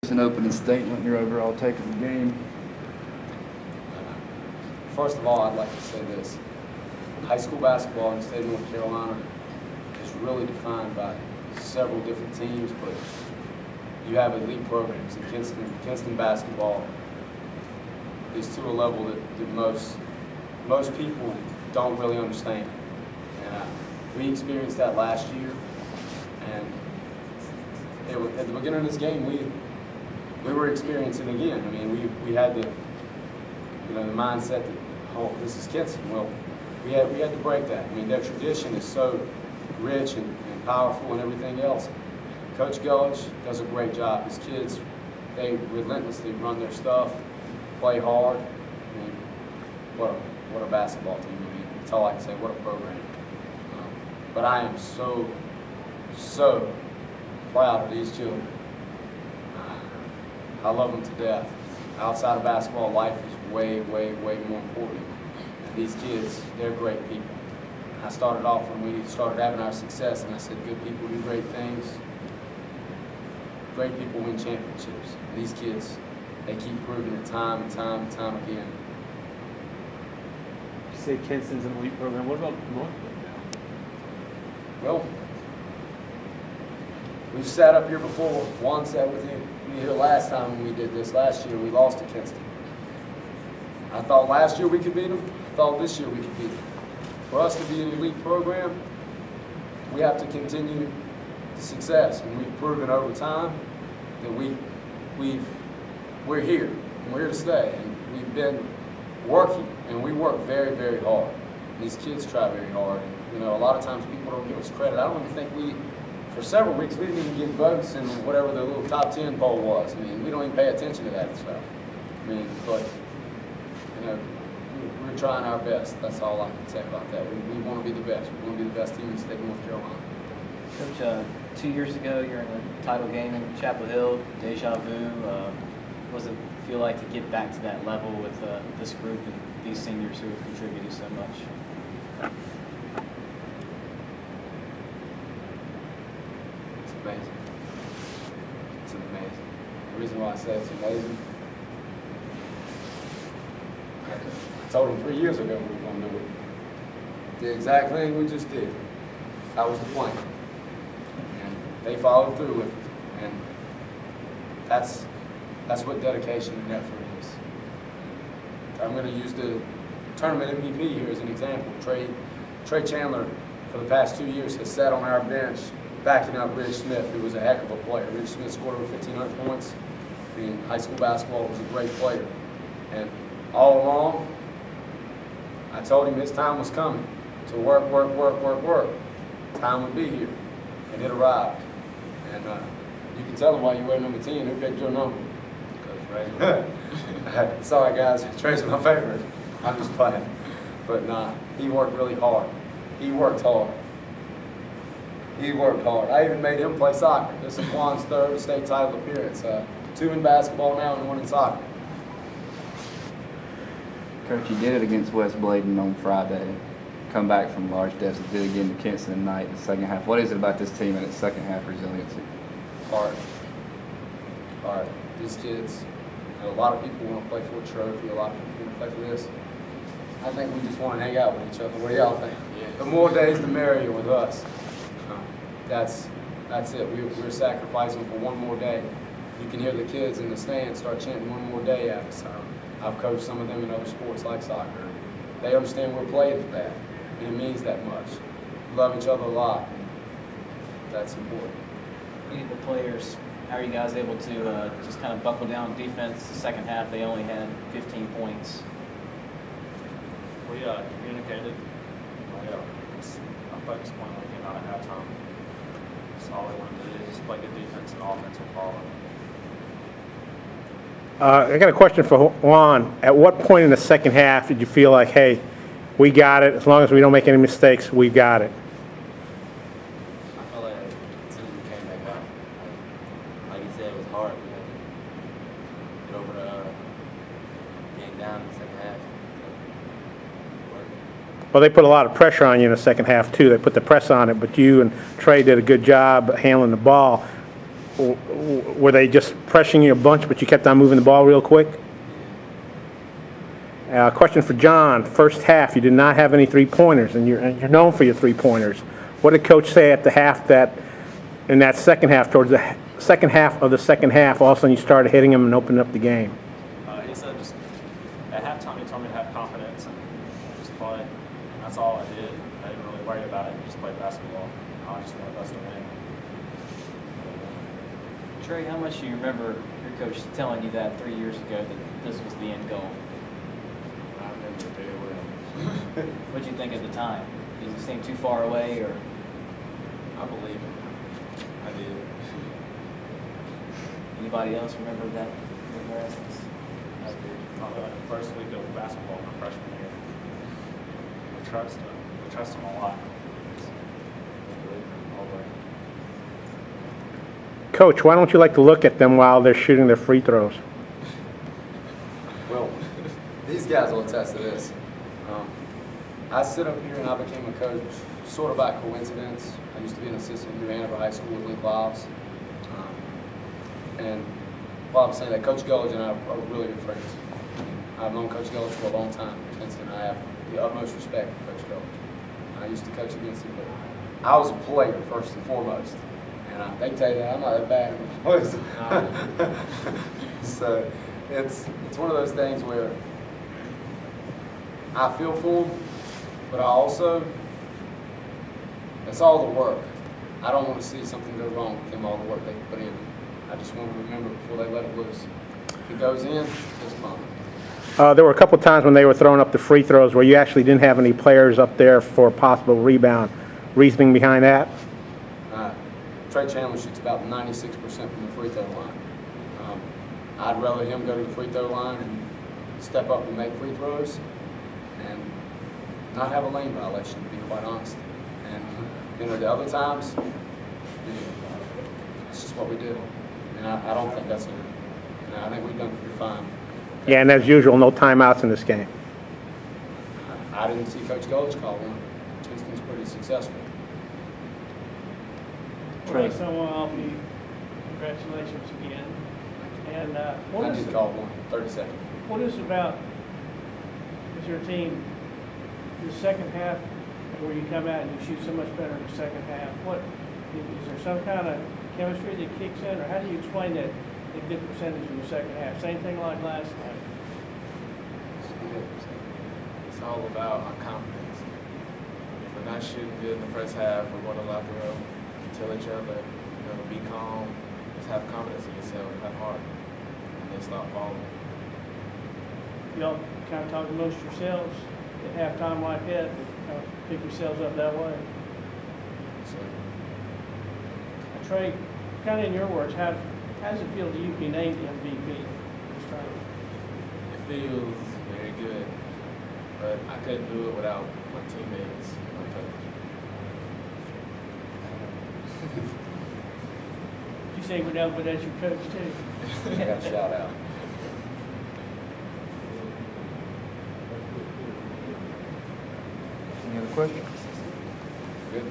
An opening statement, your overall take of the game. First of all, I'd like to say this. High school basketball in the state of North Carolina is really defined by several different teams, but you have elite programs. In Kingston basketball is to a level that most people don't really understand. And we experienced that last year, and at the beginning of this game, we were experiencing it again. I mean, we had the mindset that, oh, this is Kingston. Well, we had to break that. I mean, their tradition is so rich and powerful and everything else. Coach Gulch does a great job. His kids, they relentlessly run their stuff, play hard. I mean, what a basketball team. I mean, that's all I can say. What a program. But I am so proud of these children. I love them to death. Outside of basketball, life is way, way, way more important. And these kids, they're great people. I started off when we started having our success, and I said, good people do great things. Great people win championships. And these kids, they keep proving it time and time and time again. You say Kingston's an elite program. What about Northwood now? Well, we've sat up here before. Juan sat with you here last time when we did this. Last year, we lost to Kingston. I thought last year we could beat them. I thought this year we could beat them. For us to be an elite program, we have to continue the success. And we've proven over time that we're here. And we're here to stay. And we've been working, and we work very, very hard. And these kids try very hard. And, a lot of times people don't give us credit. I don't even think for several weeks, we didn't even get votes in whatever the little top 10 poll was. I mean, we don't even pay attention to that stuff. I mean, but, we're trying our best. That's all I can say about that. We want to be the best. We want to be the best team in the state of North Carolina. Coach, 2 years ago, you're in the title game in Chapel Hill, deja vu. What does it feel like to get back to that level with this group and these seniors who have contributed so much? Amazing. It's amazing. The reason why I say it's amazing, I told them 3 years ago we were going to do it. The exact thing we just did. That was the plan. And they followed through with it. And that's what dedication and effort is. I'm going to use the tournament MVP here as an example. Tra Chandler, for the past 2 years, has sat on our bench backing up Rich Smith, who was a heck of a player. Rich Smith scored over 1,500 points. In high school basketball, was a great player. And all along, I told him his time was coming to work. Time would be here. And it arrived. And you can tell him why you wear number 10, who picked your number. Sorry, guys. Trey's my favorite. I'm just playing. But nah, he worked really hard. He worked hard. He worked hard. I even made him play soccer. This is Juan's third state title appearance. 2 in basketball now and 1 in soccer. Coach, you did it against West Bladen on Friday. Come back from large deficit, did it again to Kingston tonight in the second half. What is it about this team and its second half resiliency? Hard. These kids, a lot of people want to play for a trophy. A lot of people want to play for this. I think we just want to hang out with each other. What do y'all think? Yeah. The more days, the merrier with us. That's it. We're sacrificing for one more day. You can hear the kids in the stands start chanting one more day at us. I've coached some of them in other sports like soccer. They understand we're playing for that, and it means that much. We love each other a lot. That's important. The players, how are you guys able to just kind of buckle down defense? The second half, they only had 15 points. We communicated. Our focus point when we came out at halftime. That's all we wanted to do, just play good defense and offense will follow. I got a question for Juan. At what point in the second half did you feel like, hey, we got it, as long as we don't make any mistakes, we got it? I felt like the team came back out. Like you said, it was hard. We had to get over the game down in the second half. Well, they put a lot of pressure on you in the second half, too. They put the press on it, but you and Trey did a good job handling the ball. Were they just pressuring you a bunch, but you kept on moving the ball real quick? Question for John. First half, you did not have any three-pointers, and you're known for your three-pointers. What did Coach say at the half in that second half, towards the second half of the second half, all of a sudden you started hitting them and opening up the game? He said just at halftime he told me to have confidence and just play. And that's all I did. I didn't really worry about it. Just play basketball. I just wanted us to win. Trey, how much do you remember your coach telling you that 3 years ago that this was the end goal? I remember very well. What did you think at the time? Did it seem too far away, or? I believe it. I did. Anybody else remember that? I did. Probably like the first week of basketball my freshman year. We trust him. We trust him a lot. All the way. Coach, why don't you like to look at them while they're shooting their free throws? Well, these guys will attest to this. I sit up here and I became a coach sort of by coincidence. I used to be an assistant in New Hanover High School with Link Lyles. And while I'm saying that, Coach Gulledge and I are really good friends. I've known Coach Gulledge for a long time since then. I have the utmost respect for Coach Gulledge. I used to coach against him, but I was a player first and foremost. And they can tell you that I'm not that bad in my voice. So it's one of those things where I feel for them, but I also, it's all the work. I don't want to see something go wrong with them, all the work they put in. I just want to remember before they let it loose. If it goes in, it's fine. There were a couple of times when they were throwing up the free throws where you actually didn't have any players up there for a possible rebound. Reasoning behind that? Tra Chandler shoots about 96% from the free throw line. I'd rather him go to the free throw line and step up and make free throws and not have a lane violation, to be quite honest. And the other times, it's just what we do. And I don't think that's I think we've done pretty fine. Yeah, and as usual, no timeouts in this game. I didn't see Coach Gulledge call one. Kingston's pretty successful. Trey, so I'll be congratulations again. And I did call one, 30 seconds. What is about is your team the second half where you come out and you shoot so much better in the second half? What is there some kind of chemistry that kicks in, or how do you explain that good percentage in the second half? Same thing like last time. It's all about our confidence. If we're not shooting good in the first half, we're going to the locker room, tell each other, be calm, just have confidence in yourself, have heart, and then start following. Y'all kind of talk amongst yourselves at halftime like that, kind of pick yourselves up that way. So, Trey, kind of in your words, how does it feel to you be named MVP this tournament? it feels very good, but I couldn't do it without my teammates and my coach. You say without, but as your coach too. I got a shout out. Any other questions? Good.